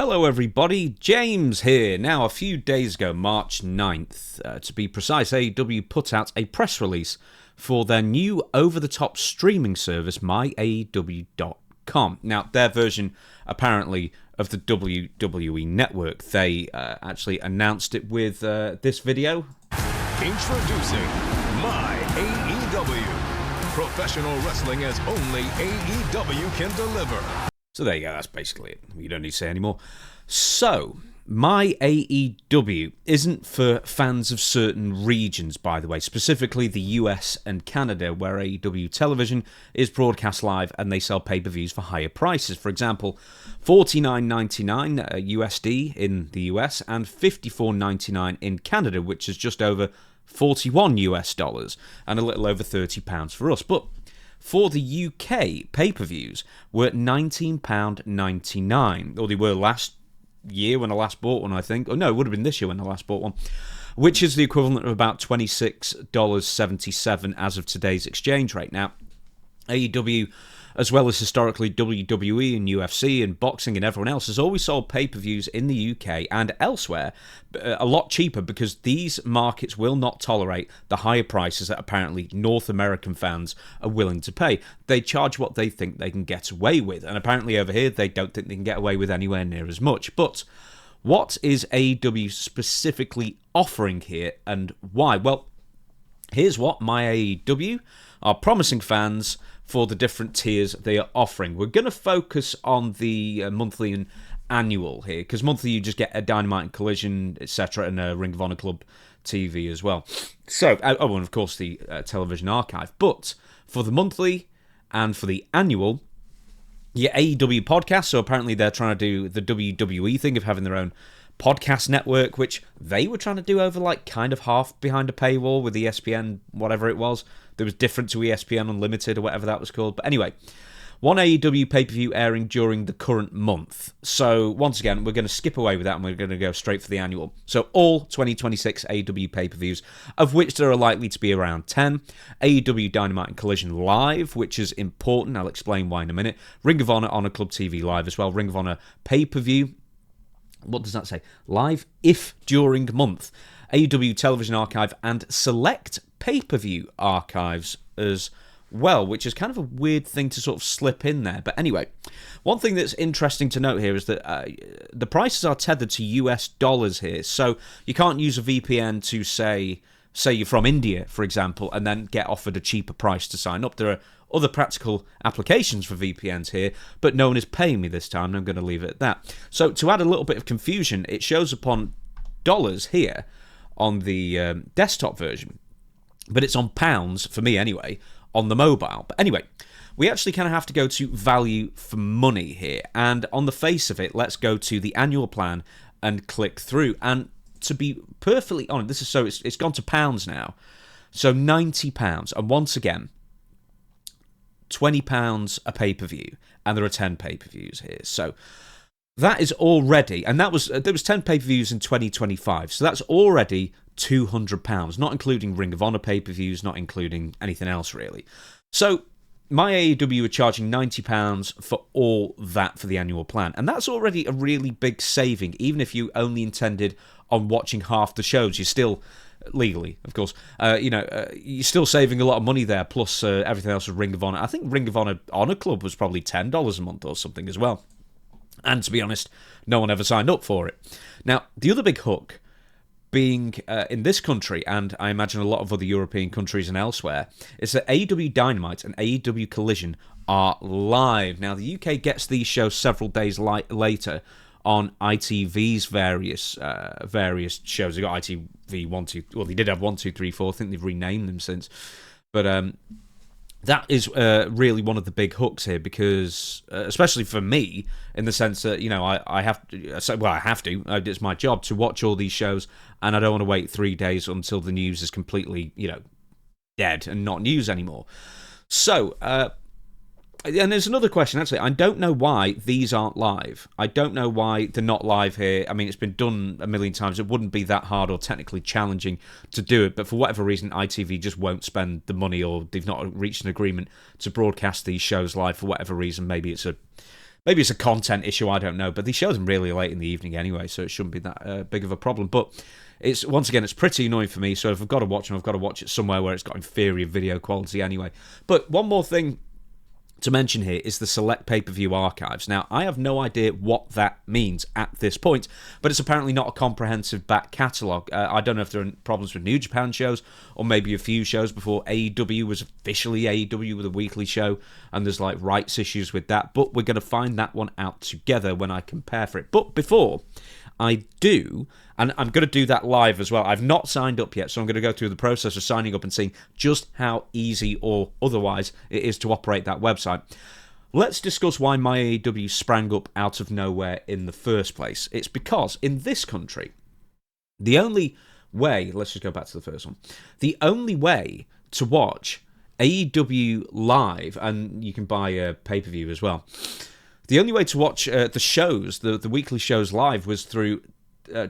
Hello everybody, James here. Now, a few days ago, March 9th, to be precise, AEW put out a press release for their new over-the-top streaming service, MyAEW.com. Now, their version, apparently, of the WWE Network. They actually announced it with this video. Introducing MyAEW. Professional wrestling as only AEW can deliver. So there you go, that's basically it. You don't need to say anymore. So, MyAEW isn't for fans of certain regions, by the way, specifically the US and Canada, where AEW television is broadcast live and they sell pay-per-views for higher prices. For example, $49.99 USD in the US and $54.99 in Canada, which is just over 41 US dollars and a little over £30 for us. But for the UK, pay-per-views were £19.99, or they were last year when I last bought one, I think. Oh, no, it would have been this year when I last bought one, which is the equivalent of about $26.77 as of today's exchange rate. Now, AEW, as well as historically WWE and UFC and boxing and everyone else, has always sold pay-per-views in the UK and elsewhere a lot cheaper because these markets will not tolerate the higher prices that apparently North American fans are willing to pay. They charge what they think they can get away with, and apparently over here they don't think they can get away with anywhere near as much. But what is AEW specifically offering here and why? Well, here's what MyAEW are promising fans for the different tiers they are offering. We're going to focus on the monthly and annual here, because monthly you just get a Dynamite and Collision, etc., and a Ring of Honor Club TV as well. So, and of course the television archive. But for the monthly and for the annual, your AEW podcast, so apparently they're trying to do the WWE thing of having their own podcast network, which they were trying to do over like kind of half behind a paywall with ESPN, whatever it was. That was different to ESPN Unlimited or whatever that was called. But anyway, one AEW pay-per-view airing during the current month. So once again, we're going to skip away with that and we're going to go straight for the annual. So all 2026 AEW pay-per-views, of which there are likely to be around 10. AEW Dynamite and Collision Live, which is important. I'll explain why in a minute. Ring of Honor, Honor Club TV Live as well. Ring of Honor pay-per-view. What does that say? Live if during month. AEW Television Archive and select pay-per-view archives as well, which is kind of a weird thing to sort of slip in there. But anyway, one thing that's interesting to note here is that the prices are tethered to US dollars here. So you can't use a VPN to say you're from India, for example, and then get offered a cheaper price to sign up. There are other practical applications for VPNs here, but no one is paying me this time, and I'm going to leave it at that. So to add a little bit of confusion, it shows upon dollars here on the desktop version, but it's on pounds, for me anyway, on the mobile. But anyway, we actually kind of have to go to value for money here, and on the face of it, let's go to the annual plan and click through. And to be perfectly honest, this is so it's gone to pounds now, so £90, and once again, £20 a pay-per-view, and there are 10 pay-per-views here. So that is already, and there was 10 pay-per-views in 2025, so that's already £200, not including Ring of Honor pay-per-views, not including anything else really. So MyAEW are charging £90 for all that for the annual plan, and that's already a really big saving. Even if you only intended on watching half the shows, you're still, legally, of course, you're still saving a lot of money there, plus everything else with Ring of Honor. I think Ring of Honor Club was probably $10 a month or something as well. And to be honest, no one ever signed up for it. Now, the other big hook being in this country, and I imagine a lot of other European countries and elsewhere, is that AEW Dynamite and AEW Collision are live. Now, the UK gets these shows several days later on ITV's various shows. They got ITV 1, 2, well, they did have 1, 2, 3, 4. I think they've renamed them since. But that is really one of the big hooks here, because especially for me, in the sense that I have to. It's my job to watch all these shows, and I don't want to wait 3 days until the news is completely dead and not news anymore. So. And there's another question, actually. I don't know why these aren't live. I don't know why they're not live here. I mean, it's been done a million times. It wouldn't be that hard or technically challenging to do it, but for whatever reason, ITV just won't spend the money, or they've not reached an agreement to broadcast these shows live for whatever reason. Maybe it's a Maybe it's a content issue, I don't know, but they show them really late in the evening anyway, so it shouldn't be that big of a problem. But it's once again, it's pretty annoying for me, so if I've got to watch them, I've got to watch it somewhere where it's got inferior video quality anyway. But one more thing to mention here is the select pay-per-view archives. Now, I have no idea what that means at this point, but it's apparently not a comprehensive back catalogue. I don't know if there are problems with New Japan shows, or maybe a few shows before AEW was officially AEW with a weekly show, and there's like rights issues with that, but we're going to find that one out together when I compare for it. But before I do, and I'm going to do that live as well. I've not signed up yet, so I'm going to go through the process of signing up and seeing just how easy or otherwise it is to operate that website. Let's discuss why MyAEW sprang up out of nowhere in the first place. It's because in this country, the only way, let's just go back to the first one, the only way to watch AEW live, and you can buy a pay-per-view as well, the only way to watch the shows, the weekly shows live, was through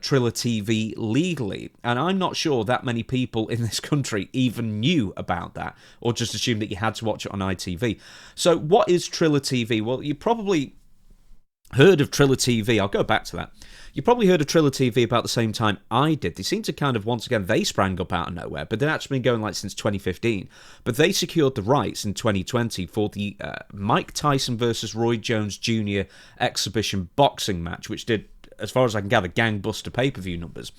Triller TV legally. And I'm not sure that many people in this country even knew about that, or just assumed that you had to watch it on ITV. So what is Triller TV? Well, you probably heard of Triller TV. I'll go back to that. You probably heard of Triller TV about the same time I did. They seem to kind of, once again, they sprang up out of nowhere, but they've actually been going like since 2015. But they secured the rights in 2020 for the Mike Tyson versus Roy Jones Jr. exhibition boxing match, which did, as far as I can gather, gangbuster pay-per-view numbers.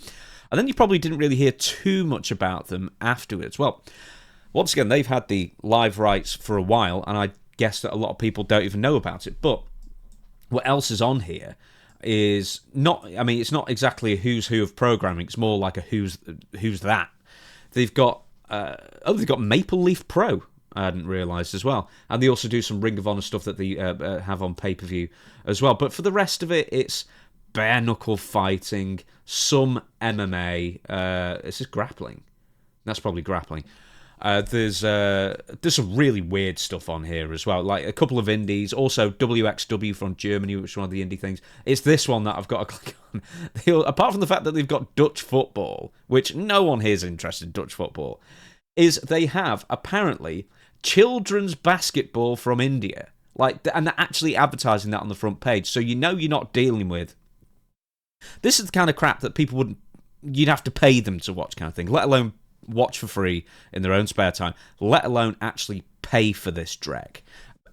And then you probably didn't really hear too much about them afterwards. Well, once again, they've had the live rights for a while, and I guess that a lot of people don't even know about it. But what else is on here is not, I mean, it's not exactly a who's who of programming. It's more like a who's that. They've got they've got Maple Leaf Pro, I hadn't realised as well. And they also do some Ring of Honor stuff that they have on pay-per-view as well. But for the rest of it, it's bare knuckle fighting, some MMA. Is this grappling? That's probably grappling. There's some really weird stuff on here as well, like a couple of indies, also WXW from Germany, which is one of the indie things. It's this one that I've got to click on. Apart from the fact that they've got Dutch football, which no one here is interested in Dutch football, is they have, apparently, children's basketball from India. And they're actually advertising that on the front page, so you know you're not dealing with... This is the kind of crap that people you'd have to pay them to watch, kind of thing, let alone watch for free in their own spare time, let alone actually pay for this dreck.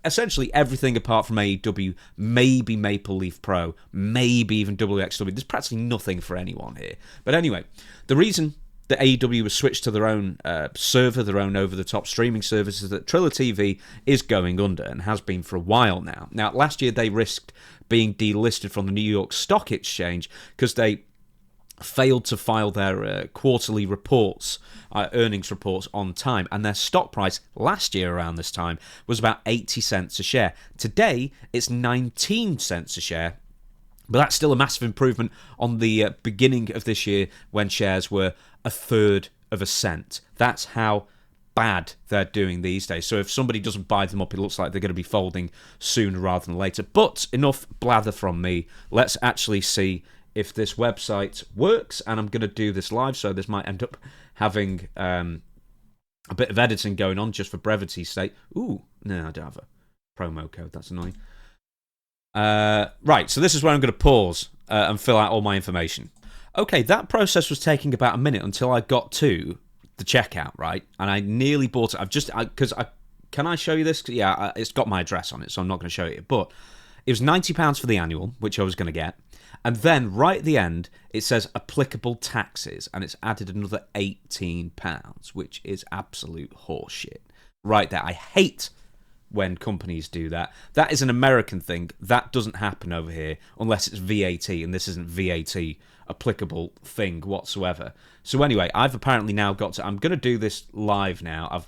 Essentially everything apart from AEW, maybe Maple Leaf Pro, maybe even WXW. There's practically nothing for anyone here. But anyway, the reason that AEW was switched to their own server, their own over-the-top streaming service, is that Triller TV is going under and has been for a while now. Now, last year they risked being delisted from the New York Stock Exchange because they failed to file their quarterly reports, earnings reports on time, and their stock price last year around this time was about 80 cents a share. Today, it's 19 cents a share, but that's still a massive improvement on the beginning of this year when shares were a third of a cent. That's how bad they're doing these days. So if somebody doesn't buy them up, it looks like they're going to be folding sooner rather than later. But enough blather from me. Let's actually see if this website works, and I'm going to do this live, so this might end up having a bit of editing going on just for brevity's sake. Ooh, no, I don't have a promo code. That's annoying. Right, so this is where I'm going to pause and fill out all my information. Okay, that process was taking about a minute until I got to the checkout, right? And I nearly bought it. Can I show you this? Yeah, it's got my address on it, so I'm not going to show you. But it was £90 for the annual, which I was going to get. And then right at the end, it says applicable taxes, and it's added another £18, which is absolute horseshit. Right there. I hate when companies do that. That is an American thing. That doesn't happen over here unless it's VAT, and this isn't VAT applicable thing whatsoever. So anyway, I've apparently now got to... I'm going to do this live now. I've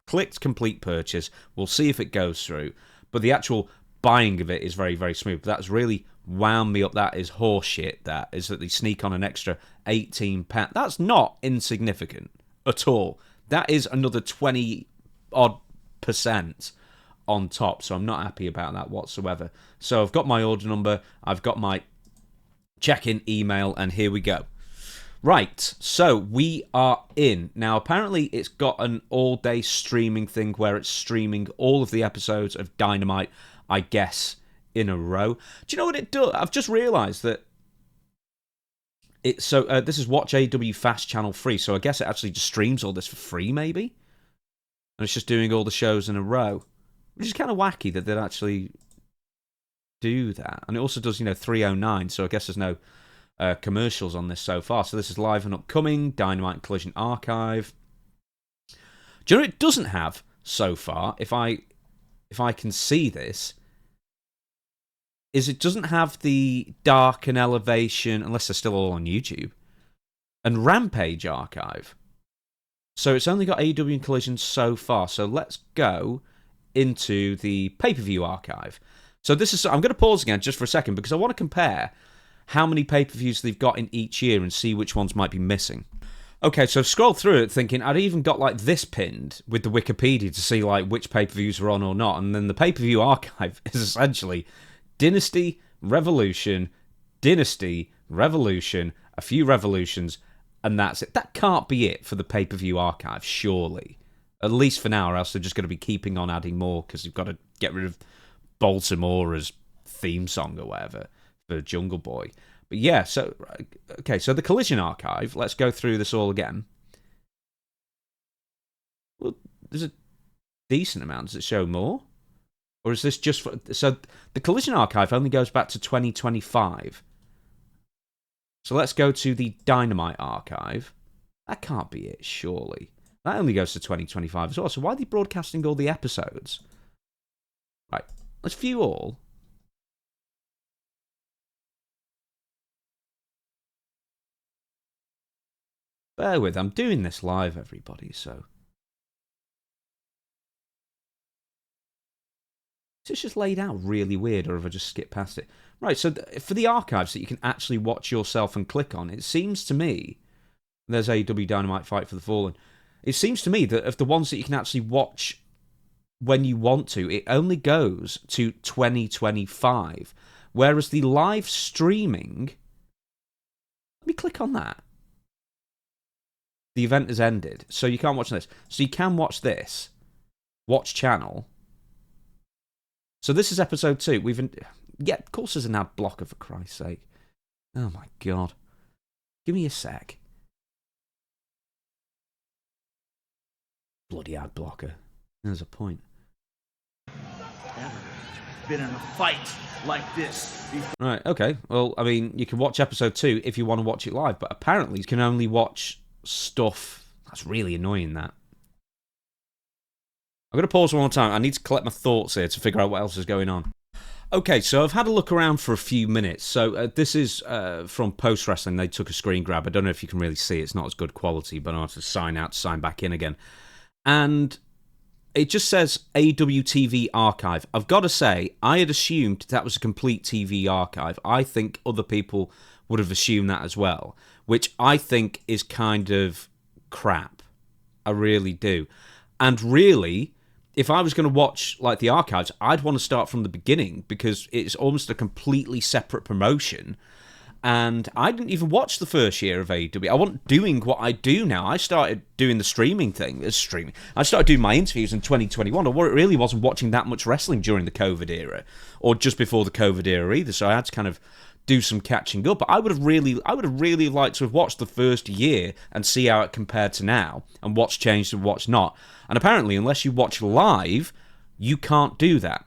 clicked complete purchase. We'll see if it goes through. But the actual buying of it is very, very smooth. But that's really wound me up. That is horseshit. That is that they sneak on an extra £18. That's not insignificant at all. That is another 20-odd% on top. So I'm not happy about that whatsoever. So I've got my order number. I've got my check-in email, and here we go. Right, so we are in. Now, apparently it's got an all-day streaming thing where it's streaming all of the episodes of Dynamite, I guess, in a row. Do you know what it does? I've just realised that this is Watch AEW Fast Channel free, so I guess it actually just streams all this for free, maybe? And it's just doing all the shows in a row, which is kind of wacky that they'd actually do that. And it also does, 309, so I guess there's no commercials on this so far. So this is live and upcoming, Dynamite and Collision Archive. Do you know what it doesn't have so far, if I can see this, is it doesn't have the Dark and Elevation, unless they're still all on YouTube, and Rampage archive. So it's only got AEW and Collision so far. So let's go into the pay-per-view archive. So I'm going to pause again just for a second because I want to compare how many pay-per-views they've got in each year and see which ones might be missing. Okay, so I've scrolled through it thinking I'd even got like this pinned with the Wikipedia to see like which pay-per-views were on or not. And then the pay-per-view archive is essentially Dynasty, Revolution, a few Revolutions, and that's it. That can't be it for the pay-per-view archive, surely. At least for now, or else they're just going to be keeping on adding more because you've got to get rid of Baltimore's theme song or whatever for Jungle Boy. But yeah, so the Collision archive, let's go through this all again. Well, there's a decent amount. Does it show more? Or is this just for... So the Collision archive only goes back to 2025. So let's go to the Dynamite archive. That can't be it, surely. That only goes to 2025 as well. So why are they broadcasting all the episodes? Right, let's view all. Bear with, I'm doing this live, everybody, so... It's just laid out really weird, or have I just skipped past it? Right, so for the archives that you can actually watch yourself and click on, it seems to me... There's AEW Dynamite Fight for the Fallen. It seems to me that of the ones that you can actually watch when you want to, it only goes to 2025. Whereas the live streaming... Let me click on that. The event has ended, so you can't watch this. So you can watch this. Watch channel. So this is episode 2. Yeah, of course there's an ad blocker, for Christ's sake. Oh my god. Give me a sec. Bloody ad blocker. There's a point. Never been in a fight like this before. Right, okay. Well, I mean, you can watch episode 2 if you want to watch it live, but apparently you can only watch stuff. That's really annoying, that. I'm going to pause one more time. I need to collect my thoughts here to figure out what else is going on. Okay, so I've had a look around for a few minutes. So this is from Post Wrestling. They took a screen grab. I don't know if you can really see it. It's not as good quality, but I have to sign out to sign back in again. And it just says AEW TV Archive. I've got to say, I had assumed that was a complete TV archive. I think other people would have assumed that as well, which I think is kind of crap. I really do. And really, if I was going to watch like the archives, I'd want to start from the beginning because it's almost a completely separate promotion. And I didn't even watch the first year of AEW. I wasn't doing what I do now. I started doing the streaming thing. I started doing my interviews in 2021. I really wasn't watching that much wrestling during the COVID era, or just before the COVID era either. So I had to kind of do some catching up. But I would have really liked to have watched the first year and see how it compared to now, and what's changed and what's not. And apparently, unless you watch live, you can't do that.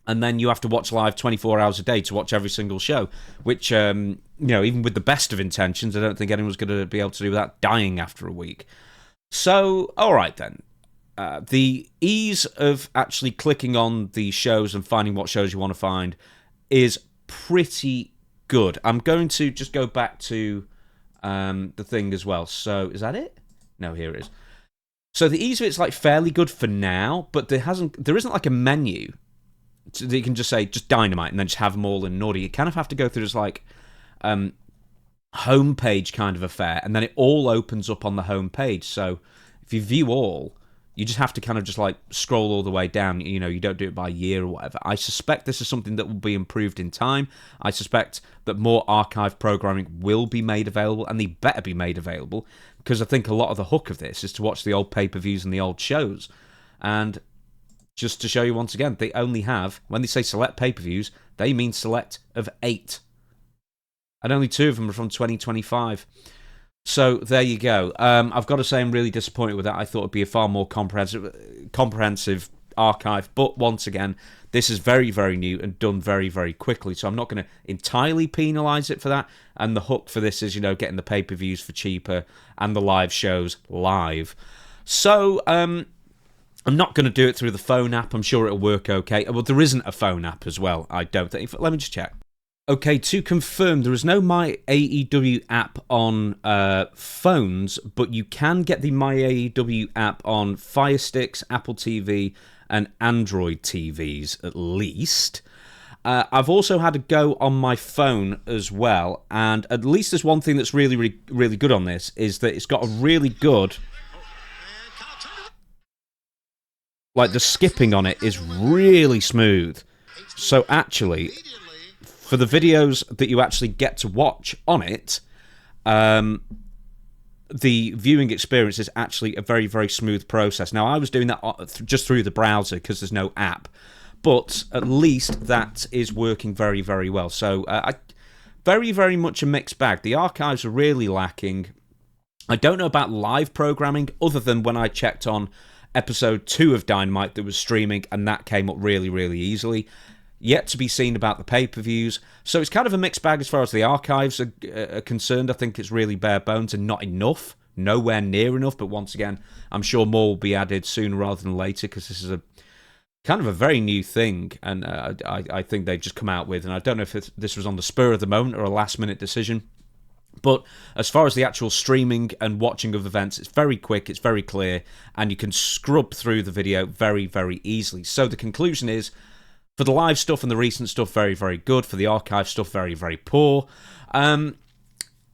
And then you have to watch live 24 hours a day to watch every single show, which, even with the best of intentions, I don't think anyone's going to be able to do without dying after a week. So, all right then. The ease of actually clicking on the shows and finding what shows you want to find is pretty good. I'm going to just go back to the thing as well. So, is that it? No, here it is. So the ease of it's like fairly good for now, but there isn't like a menu. So that you can just say, just Dynamite, and then just have them all in an order. You kind of have to go through this, like, homepage kind of affair, and then it all opens up on the homepage. So if you view all, you just have to kind of just, like, scroll all the way down. You don't do it by year or whatever. I suspect this is something that will be improved in time. I suspect that more archive programming will be made available, and they better be made available, because I think a lot of the hook of this is to watch the old pay-per-views and the old shows. And Just to show you once again, they only have, when they say select pay-per-views, they mean select of 8. And only 2 of them are from 2025. So there you go. I've got to say I'm really disappointed with that. I thought it'd be a far more comprehensive archive. But once again, this is very, very new and done very, very quickly. So I'm not going to entirely penalise it for that. And the hook for this is, getting the pay-per-views for cheaper and the live shows live. So I'm not going to do it through the phone app. I'm sure it'll work okay. Well, there isn't a phone app as well, I don't think. Let me just check. Okay, to confirm, there is no MyAEW app on phones, but you can get the MyAEW app on Fire Sticks, Apple TV, and Android TVs, at least. I've also had a go on my phone as well, and at least there's one thing that's really, really, really good on this, is that it's got a really good... the skipping on it is really smooth. So actually... for the videos that you actually get to watch on it, the viewing experience is actually a very, very smooth process. Now, I was doing that just through the browser because there's no app, but at least that is working very, very well. So, very, very much a mixed bag. The archives are really lacking. I don't know about live programming, other than when I checked on episode 2 of Dynamite that was streaming, and that came up really, really easily. Yet to be seen about the pay-per-views. So it's kind of a mixed bag as far as the archives are concerned. I think it's really bare bones and not enough. Nowhere near enough. But once again, I'm sure more will be added sooner rather than later, because this is a kind of a very new thing. And I think they've just come out with, and I don't know if this was on the spur of the moment or a last-minute decision. But as far as the actual streaming and watching of events, it's very quick, it's very clear, and you can scrub through the video very, very easily. So the conclusion is, for the live stuff and the recent stuff, very, very good. For the archive stuff, very, very poor. I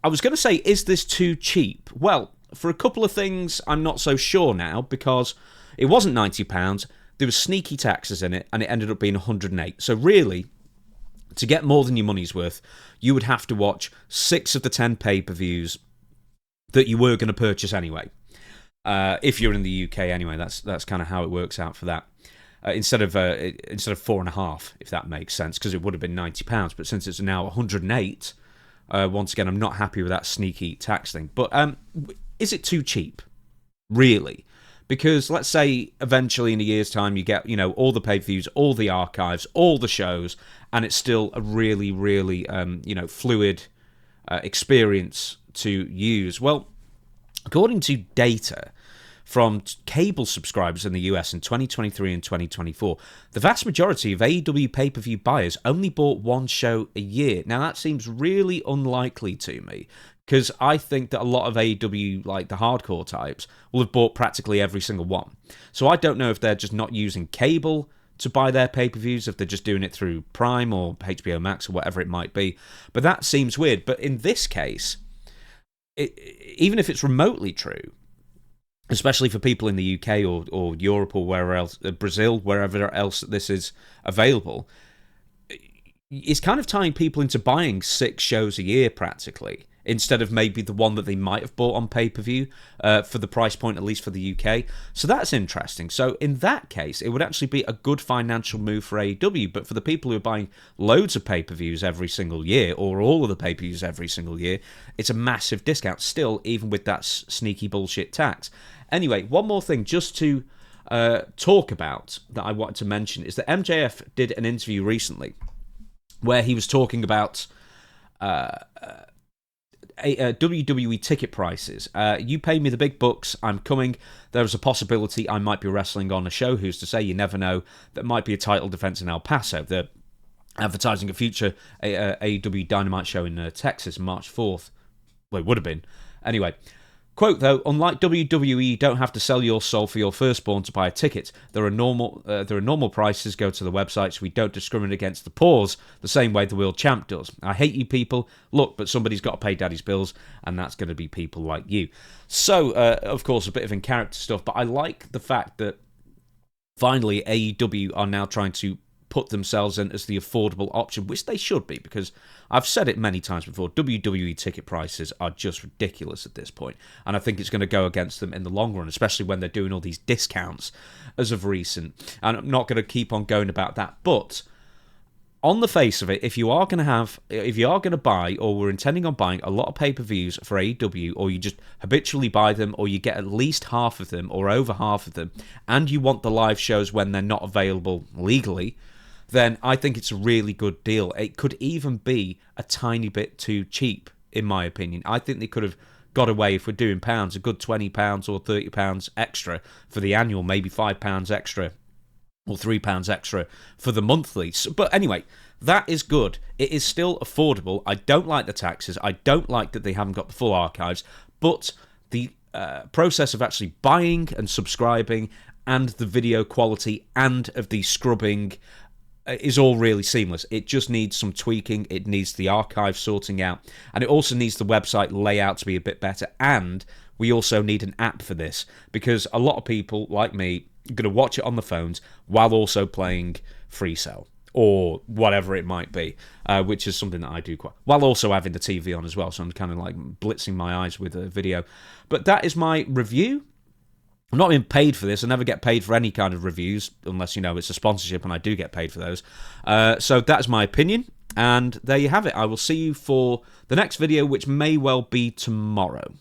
was going to say, is this too cheap? Well, for a couple of things, I'm not so sure now, because it wasn't £90. There was sneaky taxes in it, and it ended up being 108. So really, to get more than your money's worth, you would have to watch 6 of the 10 pay-per-views that you were going to purchase anyway. If you're in the UK anyway, that's kind of how it works out for that. Instead of 4.5, if that makes sense, because it would have been £90. But since it's now 108, once again, I'm not happy with that sneaky tax thing. But is it too cheap? Really? Because let's say eventually in a year's time you get, all the pay-per-views, all the archives, all the shows, and it's still a really, really, fluid experience to use. Well, according to data from cable subscribers in the US in 2023 and 2024, the vast majority of AEW pay-per-view buyers only bought one show a year. Now, that seems really unlikely to me, because I think that a lot of AEW, like the hardcore types, will have bought practically every single one. So I don't know if they're just not using cable to buy their pay-per-views, if they're just doing it through Prime or HBO Max or whatever it might be. But that seems weird. But in this case, even if it's remotely true, especially for people in the UK or Europe or wherever else, Brazil, wherever else this is available, it's kind of tying people into buying 6 shows a year practically, instead of maybe the one that they might have bought on pay-per-view for the price point, at least for the UK. So that's interesting. So in that case, it would actually be a good financial move for AEW, but for the people who are buying loads of pay-per-views every single year, or all of the pay-per-views every single year, it's a massive discount still, even with that sneaky bullshit tax. Anyway, one more thing just to talk about that I wanted to mention is that MJF did an interview recently where he was talking about WWE ticket prices. You pay me the big bucks, I'm coming. There's a possibility I might be wrestling on a show. Who's to say? You never know. That might be a title defense in El Paso. They're advertising a future AEW Dynamite show in Texas, March 4th. Well, it would have been. Anyway. Quote, though, unlike WWE, you don't have to sell your soul for your firstborn to buy a ticket. There are normal prices. Go to the websites. We don't discriminate against the poors the same way the world champ does. I hate you people. Look, but somebody's got to pay daddy's bills, and that's going to be people like you. So, of course, a bit of in-character stuff, but I like the fact that finally AEW are now trying to put themselves in as the affordable option, which they should be, because I've said it many times before, WWE ticket prices are just ridiculous at this point, and I think it's going to go against them in the long run, especially when they're doing all these discounts as of recent. And I'm not going to keep on going about that, but on the face of it, if you are going to buy, or were intending on buying a lot of pay-per-views for AEW, or you just habitually buy them, or you get at least half of them, or over half of them, and you want the live shows when they're not available legally, then I think it's a really good deal. It could even be a tiny bit too cheap, in my opinion. I think they could have got away, if we're doing pounds, a good £20 or £30 extra for the annual, maybe £5 extra, or £3 extra for the monthly. But anyway, that is good. It is still affordable. I don't like the taxes. I don't like that they haven't got the full archives. But the process of actually buying and subscribing, and the video quality and of the scrubbing, is all really seamless. It just needs some tweaking. It needs the archive sorting out. And it also needs the website layout to be a bit better. And we also need an app for this, because a lot of people, like me, going to watch it on the phones while also playing Free Cell or whatever it might be, which is something that I do quite, while also having the TV on as well, so I'm kind of like blitzing my eyes with a video. But that is my review. I'm not being paid for this. I never get paid for any kind of reviews, unless, you know, it's a sponsorship, and I do get paid for those. So that's my opinion, and there you have it. I will see you for the next video, which may well be tomorrow.